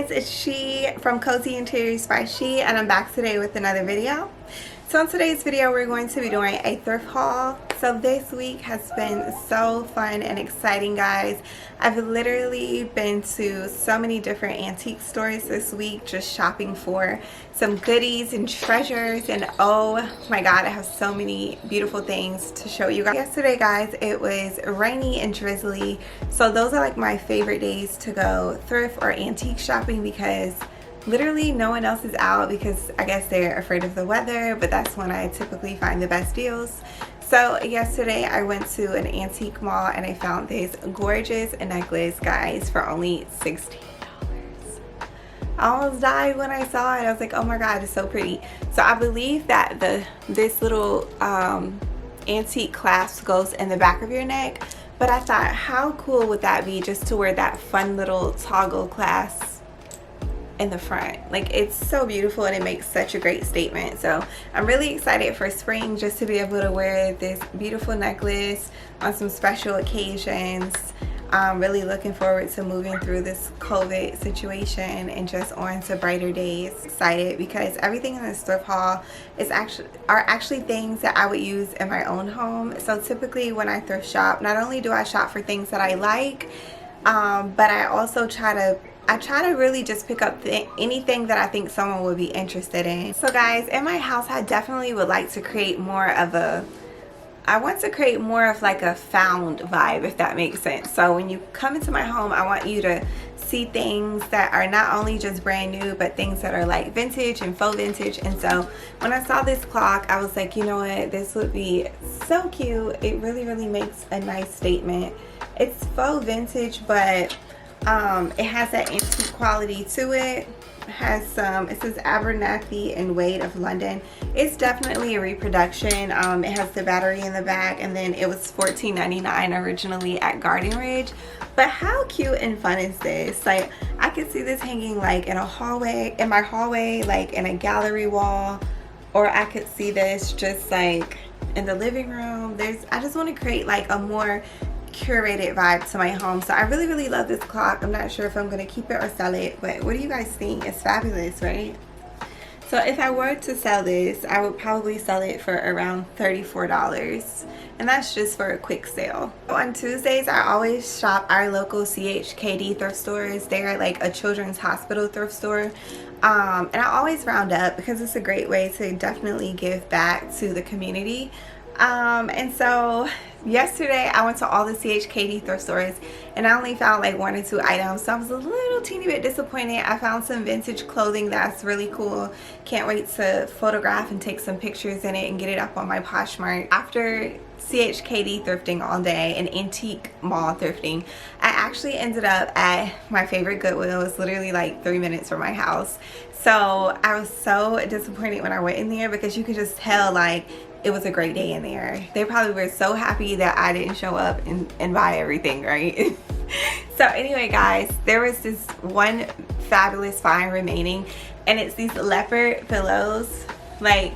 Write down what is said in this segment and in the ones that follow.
guys, it's She from Cozy Interiors by She, and I'm back today with another video. So in today's video we're going to be doing a thrift haul. So this week has been so fun and exciting, guys. I've literally been to so many different antique stores this week just shopping for some goodies and treasures, and oh my god, I have so many beautiful things to show you guys. Yesterday, guys, it was rainy and drizzly, so those are like my favorite days to go thrift or antique shopping because literally no one else is out because I guess they're afraid of the weather, but that's when I typically find the best deals. So yesterday I went to an antique mall and I found this gorgeous necklace, guys, for only $16. I almost died when I saw it. I was like, oh my god, it's so pretty. So I believe that this little antique clasp goes in the back of your neck, but I thought, how cool would that be just to wear that fun little toggle clasp in the front? Like, it's so beautiful and it makes such a great statement. So I'm really excited for spring just to be able to wear this beautiful necklace on some special occasions. I'm really looking forward to moving through this COVID situation and just on to brighter days. Excited because everything in this thrift haul is actually things that I would use in my own home. So typically when I thrift shop, not only do I shop for things that I like, but I also try to really just pick up anything that I think someone would be interested in. So guys, in my house I definitely would like to create more of like a found vibe, if that makes sense. So when you come into my home, I want you to see things that are not only just brand new, but things that are like vintage and faux vintage. And so when I saw this clock, I was like, you know what, this would be so cute. It really makes a nice statement. It's faux vintage, but it has that antique quality to it. It has some, it says Abernathy and Wade of London. It's definitely a reproduction. It has the battery in the back, and then it was $14.99 originally at Garden Ridge. But how cute and fun is this? Like, I could see this hanging like in a hallway, in my hallway, like in a gallery wall, or I could see this just like in the living room. I just want to create like a more curated vibe to my home. So I really love this clock. I'm not sure if I'm going to keep it or sell it, but what do you guys think? It's fabulous, right? So if I were to sell this, I would probably sell it for around $34, and that's just for a quick sale. On Tuesdays, I always shop our local CHKD thrift stores. They're like a children's hospital thrift store, and I always round up because it's a great way to definitely give back to the community. And so yesterday I went to all the CHKD thrift stores and I only found like 1 or 2 items, so I was a little teeny bit disappointed. I found some vintage clothing that's really cool. Can't wait to photograph and take some pictures in it and get it up on my Poshmark. After CHKD thrifting all day and antique mall thrifting, I actually ended up at my favorite Goodwill. It's literally like 3 minutes from my house. So I was so disappointed when I went in there because you could just tell like it was a great day in there. They probably were so happy that I didn't show up and buy everything, right? So anyway, guys, there was this one fabulous find remaining, and it's these leopard pillows. Like,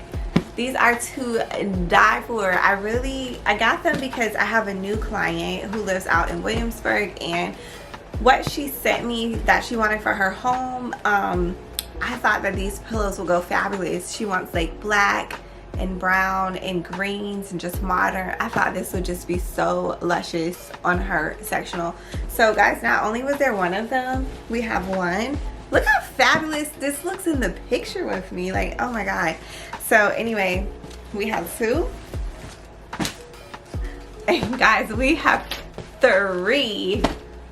these are to die for. I got them because I have a new client who lives out in Williamsburg, and what she sent me that she wanted for her home, I thought that these pillows will go fabulous. She wants like black and brown and greens and just modern. I thought this would just be so luscious on her sectional. So guys, not only was there one of them, we have one. Look how fabulous this looks in the picture with me. Like, oh my god. So anyway, we have 2. And guys, we have 3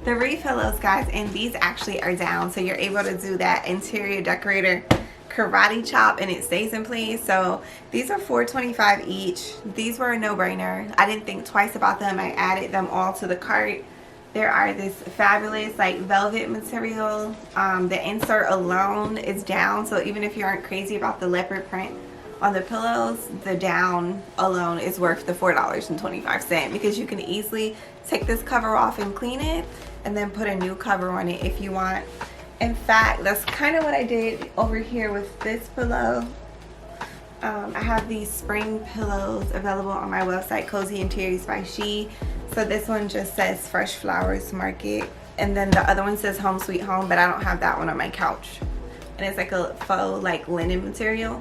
pillows, guys, and these actually are down, so you're able to do that interior decorator karate chop and it stays in place. So these are $4.25 each. These were a no-brainer. I didn't think twice about them. I added them all to the cart. There are this fabulous like velvet material. The insert alone is down, so even if you aren't crazy about the leopard print on the pillows, the down alone is worth the $4.25 because you can easily take this cover off and clean it and then put a new cover on it if you want. In fact, that's kind of what I did over here with this pillow. I have these spring pillows available on my website, Cozy Interiors by She. So this one just says Fresh Flowers Market. and then the other one says Home Sweet Home, but I don't have that one on my couch. And it's like a faux like linen material.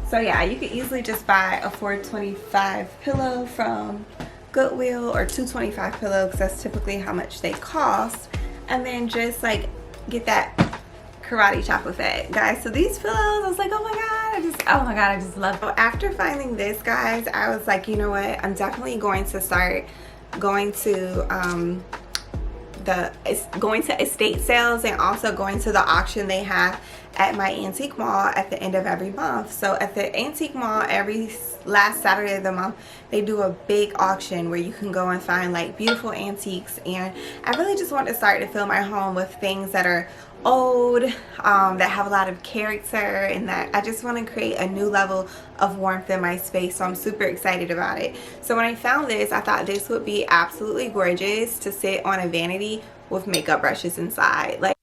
So yeah, you could easily just buy a $4.25 pillow from Goodwill, or $2.25 pillow, because that's typically how much they cost, and then just like get that karate chop effect, guys. So these pillows, I was like, oh my god, I just love them. After finding this, guys, I was like, you know what, I'm definitely going to start going to estate sales, and also going to the auction they have at my antique mall at the end of every month. So at the antique mall, every last Saturday of the month, they do a big auction where you can go and find like beautiful antiques, and I really just want to start to fill my home with things that are old, that have a lot of character, and that I just want to create a new level of warmth in my space. So I'm super excited about it. So when I found this, I thought this would be absolutely gorgeous to sit on a vanity with makeup brushes inside, like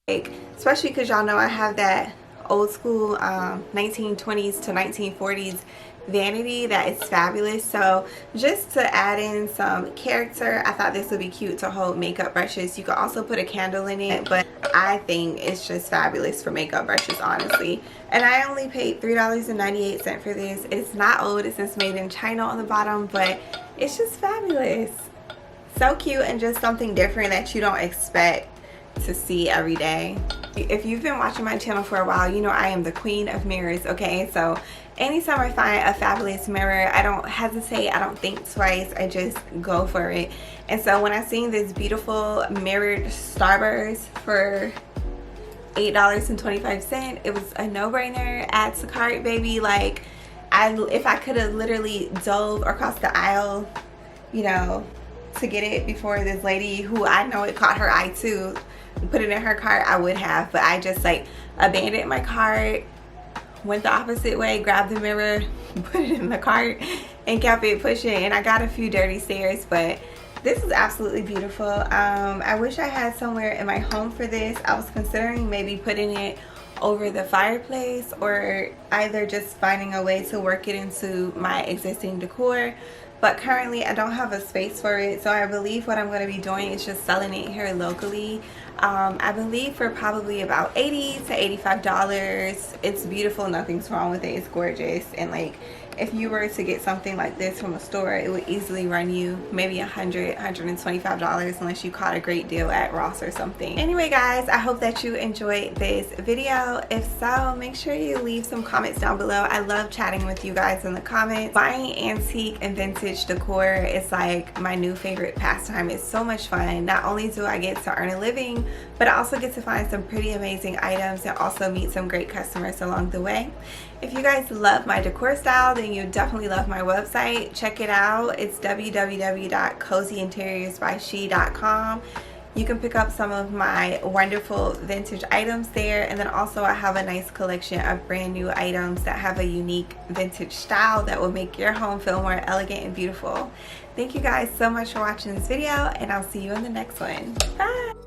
especially because y'all know I have that old school 1920s to 1940s vanity that is fabulous. So just to add in some character, I thought this would be cute to hold makeup brushes. You could also put a candle in it, but I think it's just fabulous for makeup brushes, honestly. And I only paid $3.98 for this. It's not old, it says made in China on the bottom, but it's just fabulous. So cute, and just something different that you don't expect to see every day. If you've been watching my channel for a while, you know I am the queen of mirrors, okay? So anytime I find a fabulous mirror, I don't hesitate, I don't think twice, I just go for it. And so when I seen this beautiful mirrored starburst for $8.25, it was a no-brainer. Add to cart, baby. Like, if I could have literally dove across the aisle, you know, to get it before this lady, who I know it caught her eye too, put it in her cart, I would have, but I just like abandoned my cart, went the opposite way, grabbed the mirror, put it in the cart, and kept it pushing. And I got a few dirty stares, but this is absolutely beautiful. I wish I had somewhere in my home for this. I was considering maybe putting it over the fireplace, or either just finding a way to work it into my existing decor, but currently I don't have a space for it. So I believe what I'm going to be doing is just selling it here locally. I believe for probably about $80 to $85. It's beautiful, nothing's wrong with it, it's gorgeous. And like, if you were to get something like this from a store, it would easily run you maybe $100, $125, unless you caught a great deal at Ross or something. Anyway, guys, I hope that you enjoyed this video. If so, make sure you leave some comments down below. I love chatting with you guys in the comments. Buying antique and vintage decor is like my new favorite pastime. It's so much fun. Not only do I get to earn a living, but I also get to find some pretty amazing items and also meet some great customers along the way. If you guys love my decor style, then you definitely love my website. Check it out. It's www.cozyinteriorsbyshe.com. You can pick up some of my wonderful vintage items there, and then also I have a nice collection of brand new items that have a unique vintage style that will make your home feel more elegant and beautiful. Thank you guys so much for watching this video, and I'll see you in the next one. Bye!